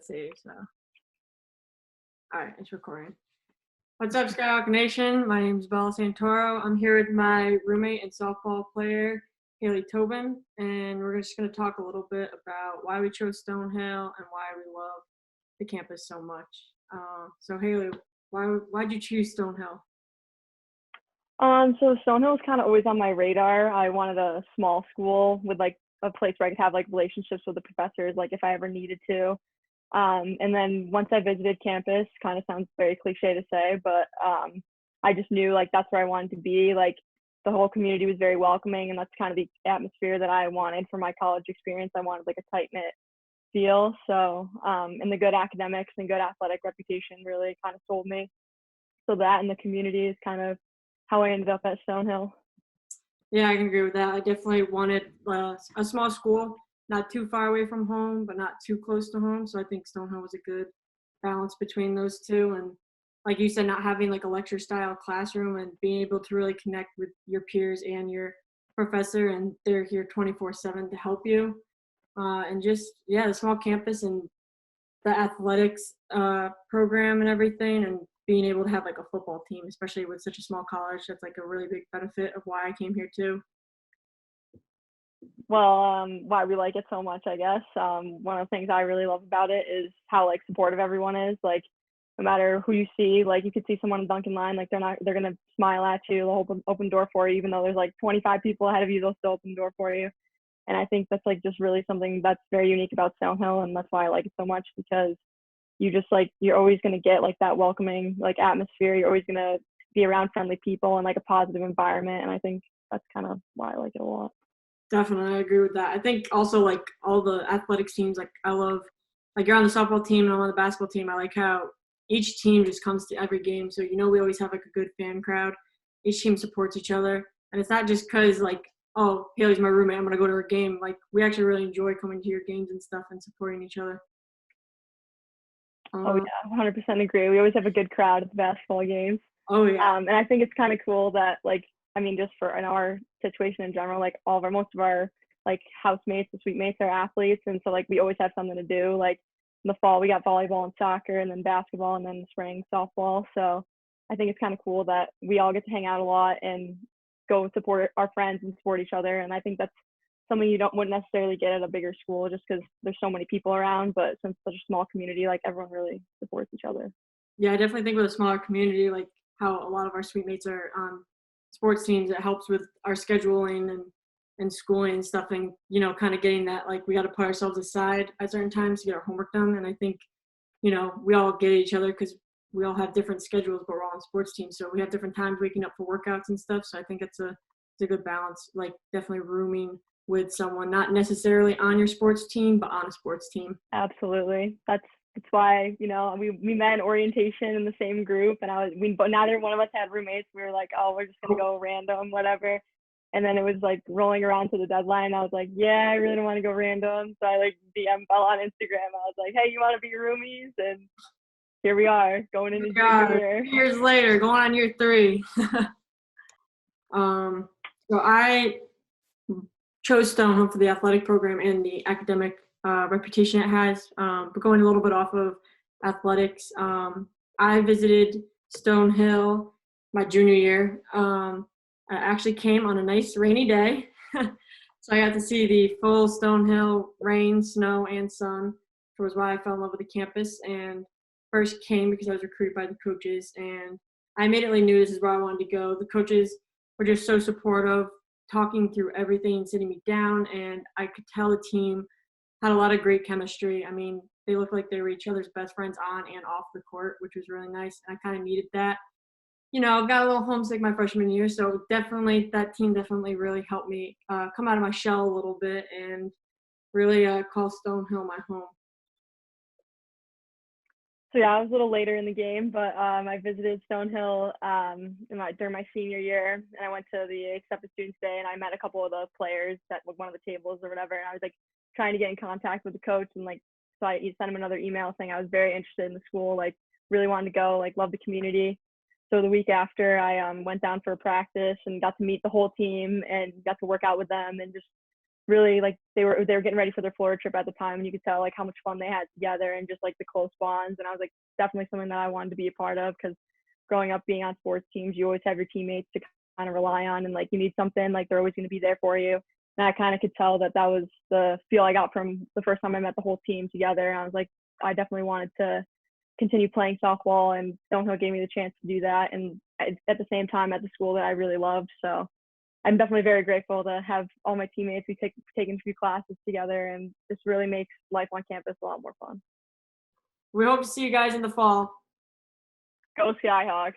save, so. All right, it's recording. What's up, Skyhawk Nation? My name is Santoro. I'm here with my roommate and softball player, Haley Tobin, and we're just going to talk a little bit about why we chose Stonehill and why we love the campus so much. So, Haley, why'd you choose Stonehill? So Stonehill is kind of always on my radar. I wanted a small school with like a place where I could have like relationships with the professors, like if I ever needed to. And then once I visited campus, kind of sounds very cliche to say, but I just knew like that's where I wanted to be. Like the whole community was very welcoming, and that's kind of the atmosphere that I wanted for my college experience. I wanted like a tight knit feel. So and the good academics and good athletic reputation really kind of sold me. So that and the community is kind of how I ended up at Stonehill. Yeah, I can agree with that. I definitely wanted a small school, not too far away from home, but not too close to home. So I think Stonehill was a good balance between those two. And like you said, not having like a lecture style classroom and being able to really connect with your peers and your professor, and they're here 24/7 to help you. And just, yeah, the small campus and the athletics program and everything, and being able to have like a football team, especially with such a small college, that's like a really big benefit of why I came here too. Well, why we like it so much, I guess. One of the things I really love about it is how like supportive everyone is. Like no matter who you see, like you could see someone dunking line, like they're gonna smile at you, they'll open door for you, even though there's like 25 people ahead of you, they'll still open the door for you. And I think that's like just really something that's very unique about Stonehill, and that's why I like it so much, because you just like you're always gonna get like that welcoming like atmosphere. You're always gonna be around friendly people and like a positive environment, and I think that's kind of why I like it a lot. Definitely, I agree with that. I think also like all the athletics teams, like I love, like you're on the softball team and I'm on the basketball team. I like how each team just comes to every game. So, we always have like a good fan crowd. Each team supports each other. And it's not just because like, oh, Haley's my roommate, I'm going to go to her game. Like we actually really enjoy coming to your games and stuff and supporting each other. Oh yeah, 100% agree. We always have a good crowd at the basketball games. Oh yeah. And I think it's kind of cool that like, I mean, just for in our situation in general, like most of our like housemates and suite mates are athletes, and so like we always have something to do. Like in the fall we got volleyball and soccer, and then basketball, and then in the spring softball. So I think it's kind of cool that we all get to hang out a lot and go support our friends and support each other. And I think that's something you wouldn't necessarily get at a bigger school, just because there's so many people around. But since it's such a small community, like everyone really supports each other. Yeah, I definitely think with a smaller community, like how a lot of our suite mates are on sports teams, it helps with our scheduling and schooling and stuff, and kind of getting that, like we got to put ourselves aside at certain times to get our homework done. And I think we all get each other because we all have different schedules, but we're all on sports teams, so we have different times waking up for workouts and stuff. So I think it's a good balance, like definitely rooming with someone not necessarily on your sports team but on a sports team. Absolutely. That's why we met in orientation in the same group, and but neither one of us had roommates. We were like, oh, we're just gonna go random, whatever. And then it was like rolling around to the deadline. I was like, yeah, I really don't want to go random. So I like DM Bella on Instagram. I was like, hey, you want to be roomies? And here we are going into junior year. 2 years later, going on year 3. So I chose Stonehill for the athletic program and the academic reputation it has. But going a little bit off of athletics, I visited Stonehill my junior year. I actually came on a nice rainy day. So I got to see the full Stonehill rain, snow, and sun, which was why I fell in love with the campus. And first came because I was recruited by the coaches, and I immediately knew this is where I wanted to go. The coaches were just so supportive, talking through everything, sitting me down, and I could tell the team had a lot of great chemistry. I mean, they looked like they were each other's best friends on and off the court, which was really nice. And I kind of needed that. Got a little homesick my freshman year, so definitely that team definitely really helped me come out of my shell a little bit and really call Stonehill my home. So yeah, I was a little later in the game, but I visited Stonehill during my senior year, and I went to the accepted students day, and I met a couple of the players at one of the tables or whatever. And I was like trying to get in contact with the coach, and like so I sent him another email saying I was very interested in the school, like really wanted to go, like love the community. So the week after, I went down for a practice and got to meet the whole team and got to work out with them and just really like they were getting ready for their Florida trip at the time, and you could tell like how much fun they had together and just like the close bonds. And I was like, definitely something that I wanted to be a part of, because growing up being on sports teams, you always have your teammates to kind of rely on, and like you need something, like they're always going to be there for you. And I kind of could tell that that was the feel I got from the first time I met the whole team together. And I was like, I definitely wanted to continue playing softball, and Stonehill gave me the chance to do that. And at the same time, at the school that I really loved. So I'm definitely very grateful to have all my teammates. We taken a few classes together, and this really makes life on campus a lot more fun. We hope to see you guys in the fall. Go Skyhawks!